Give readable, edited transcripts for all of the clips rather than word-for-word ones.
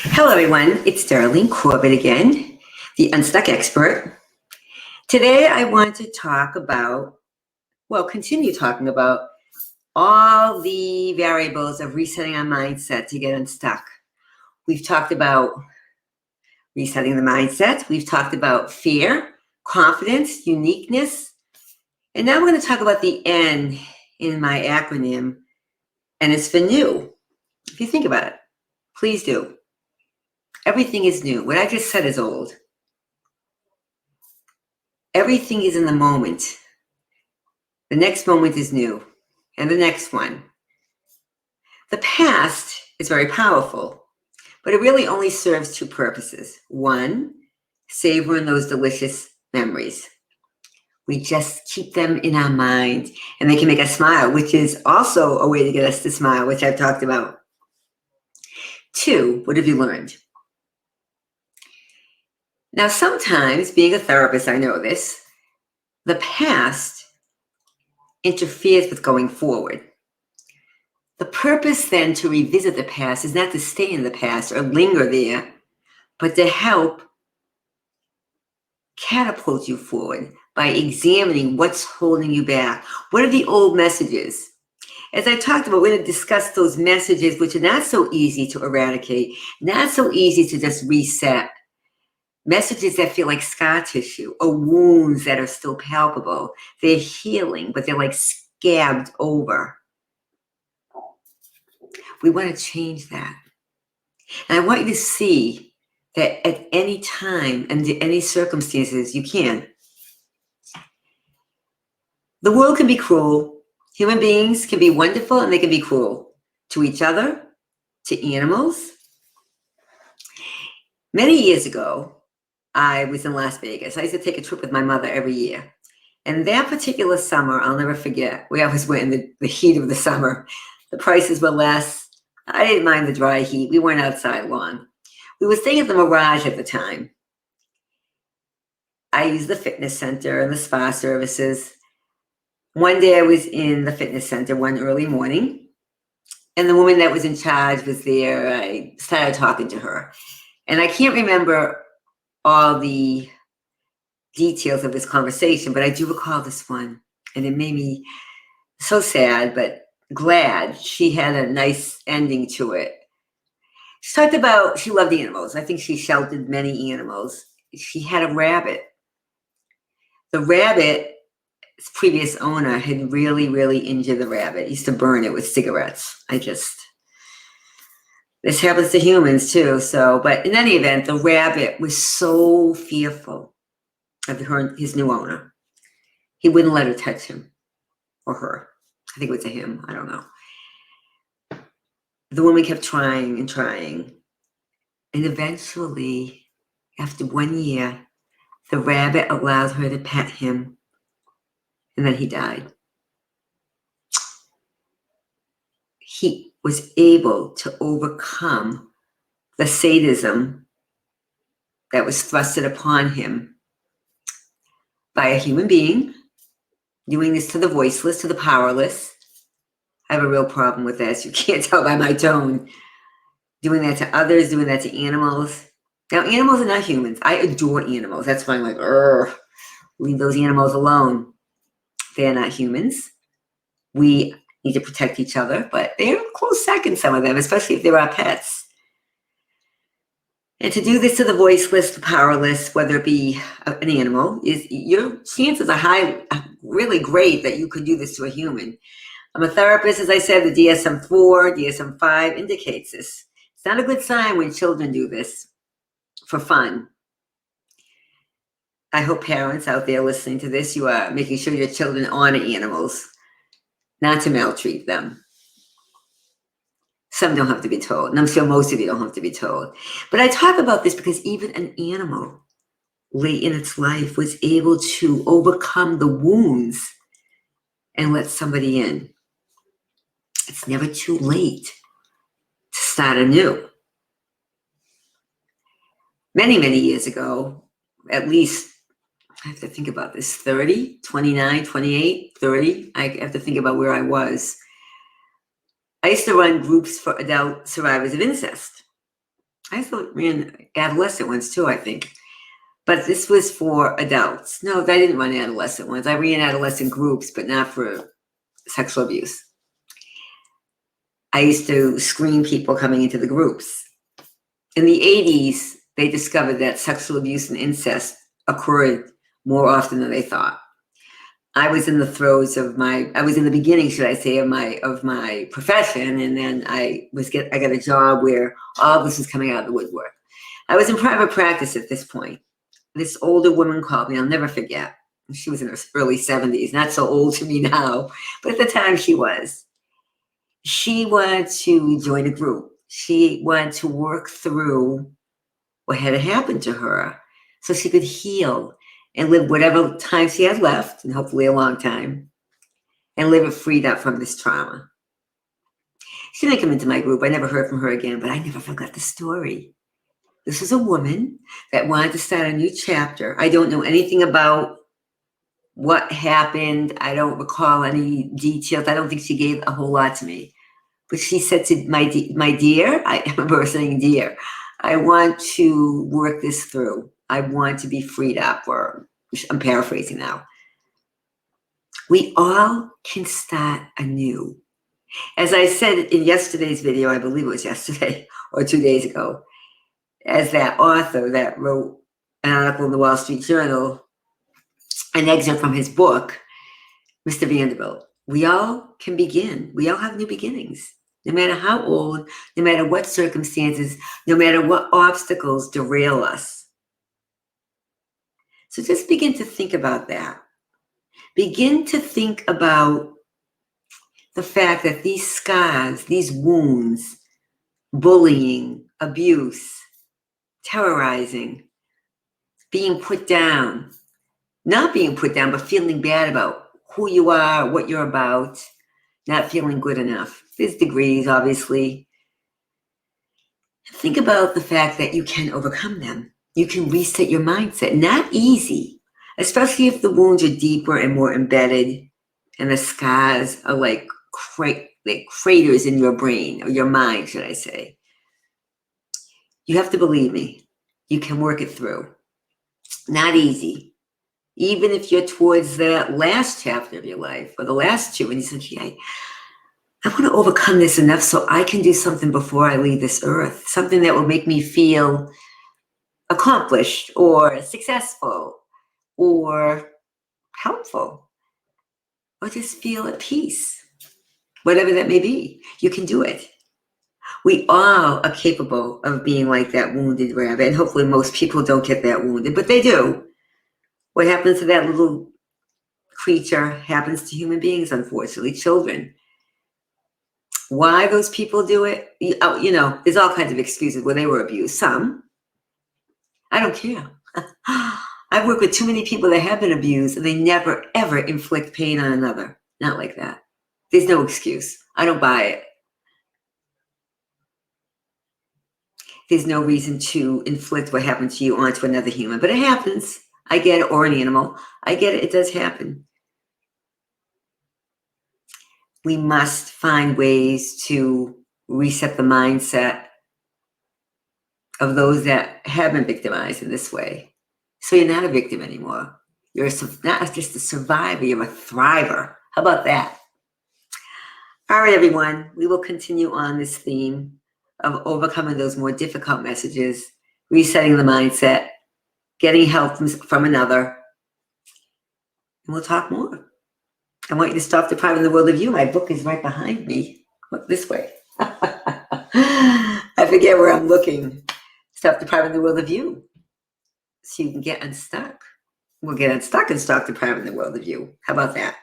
Hello, everyone. It's Darlene Corbett again, the UnStuck expert. Today, I want to talk about, continue talking about all the variables of resetting our mindset to get unstuck. We've talked about resetting the mindset. We've talked about fear, confidence, uniqueness. And now we're going to talk about the N in my acronym, and it's for new. If you think about it, please do. Everything is new. What I just said is old. Everything is in the moment. The next moment is new, and the next one. The past is very powerful, but it really only serves two purposes. One, savoring those delicious memories. We just keep them in our mind, and they can make us smile, which is also a way to get us to smile, which I've talked about. Two, what have you learned? Now, sometimes, being a therapist, I know this, the past interferes with going forward. The purpose then to revisit the past is not to stay in the past or linger there, but to help catapult you forward by examining what's holding you back. What are the old messages? As I talked about, we're going to discuss those messages which are not so easy to eradicate, not so easy to just reset. Messages that feel like scar tissue or wounds that are still palpable. They're healing, but they're like scabbed over. We want to change that. And I want you to see that at any time and in any circumstances, you can. The world can be cruel. Human beings can be wonderful and they can be cruel to each other, to animals. Many years ago, I was in Las Vegas. I used to take a trip with my mother every year. And that particular summer, I'll never forget, we always went in the heat of the summer. The prices were less. I didn't mind the dry heat. We weren't outside long. We were staying at the Mirage at the time. I used the fitness center and the spa services. One day I was in the fitness center one early morning, and the woman that was in charge was there. I started talking to her. And I can't remember all the details of this conversation, but I do recall this one, and it made me so sad, but glad. She had a nice ending to it. She talked about, she loved animals. I think she sheltered many animals. She had a rabbit. The rabbit's previous owner had really, really injured the rabbit. He used to burn it with cigarettes. This happens to humans too. But in any event, the rabbit was so fearful of his new owner. He wouldn't let her touch him or her. I think it was a him. I don't know. The woman kept trying and trying. And eventually, after 1 year, the rabbit allowed her to pet him. And then he died. He was able to overcome the sadism that was thrusted upon him by a human being, doing this to the voiceless, to the powerless. I have a real problem with this. You can't tell by my tone. Doing that to others, doing that to animals. Now, animals are not humans. I adore animals. That's why I'm like, leave those animals alone. They're not humans. We need to protect each other, but they're a close second, some of them, especially if they're our pets. And to do this to the voiceless, the powerless, whether it be an animal, your chances are really great that you could do this to a human. I'm a therapist, as I said, the DSM-4, DSM-5 indicates this. It's not a good sign when children do this for fun. I hope parents out there listening to this, you are making sure your children honor animals, not to maltreat them. Some don't have to be told, and I'm sure most of you don't have to be told. But I talk about this because even an animal, late in its life, was able to overcome the wounds and let somebody in. It's never too late to start anew. Many, many years ago, at least, I have to think about this, 30, 29, 28, 30. I have to think about where I was. I used to run groups for adult survivors of incest. I also ran adolescent ones too, I think. But this was for adults. No, I didn't run adolescent ones. I ran adolescent groups, but not for sexual abuse. I used to screen people coming into the groups. In the 80s, they discovered that sexual abuse and incest occurred more often than they thought. I was in the throes of I was in the beginning, should I say, of my profession, and then I got a job where all this was coming out of the woodwork. I was in private practice at this point. This older woman called me, I'll never forget. She was in her early 70s, not so old to me now, but at the time she was. She wanted to join a group. She wanted to work through what had happened to her so she could heal and live whatever time she had left, and hopefully a long time, and live it freed up from this trauma. She didn't come into my group. I never heard from her again, but I never forgot the story. This was a woman that wanted to start a new chapter. I don't know anything about what happened. I don't recall any details. I don't think she gave a whole lot to me. But she said to my dear, I remember her saying, dear, I want to work this through. I want to be freed up, or I'm paraphrasing now. We all can start anew. As I said in yesterday's video, I believe it was yesterday or 2 days ago, as that author that wrote an article in the Wall Street Journal, an excerpt from his book, Mr. Vanderbilt, we all can begin. We all have new beginnings. No matter how old, no matter what circumstances, no matter what obstacles derail us. So just begin to think about that. Begin to think about the fact that these scars, these wounds, bullying, abuse, terrorizing, being put down, not being put down, but feeling bad about who you are, what you're about, not feeling good enough. There's degrees, obviously. Think about the fact that you can overcome them. You can reset your mindset. Not easy, especially if the wounds are deeper and more embedded and the scars are like craters in your brain, or your mind, should I say. You have to believe me. You can work it through. Not easy. Even if you're towards the last chapter of your life, or the last two, and you say, "Gee, I want to overcome this enough so I can do something before I leave this earth, something that will make me feel accomplished or successful or helpful, or just feel at peace," whatever that may be. You can do it. We all are capable of being like that wounded rabbit, and hopefully most people don't get that wounded, but they do. What happens to that little creature happens to human beings, unfortunately, children. Why those people do it, there's all kinds of excuses. Well, they were abused. Some. I don't care. I've worked with too many people that have been abused, and they never, ever inflict pain on another. Not like that. There's no excuse. I don't buy it. There's no reason to inflict what happened to you onto another human, but it happens. I get it, or an animal. I get it. It does happen. We must find ways to reset the mindset of those that have been victimized in this way. So you're not a victim anymore. You're not just a survivor, you're a thriver. How about that? All right, everyone, we will continue on this theme of overcoming those more difficult messages, resetting the mindset, getting help from another, and we'll talk more. I want you to stop depriving the world of you. My book is right behind me. Look this way. I forget where I'm looking. Stop depriving the world of you, so you can get unstuck. We'll get unstuck and stop depriving the world of you. How about that?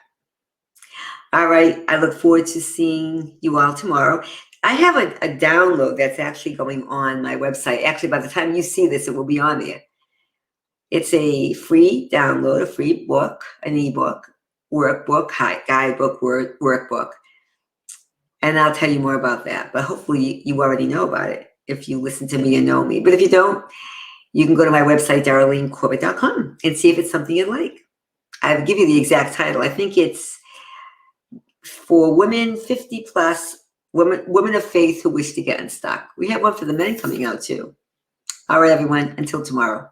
All right. I look forward to seeing you all tomorrow. I have a download that's actually going on my website. Actually, by the time you see this, it will be on there. It's a free download, a free book, an ebook, workbook, guidebook, workbook. And I'll tell you more about that. But hopefully you already know about it if you listen to me and know me. But if you don't, you can go to my website, DarleneCorbett.com, and see if it's something you like. I'll give you the exact title. I think it's for women 50 plus Women of faith who wish to get unstuck. We have one for the men coming out too. All right, everyone. Until tomorrow.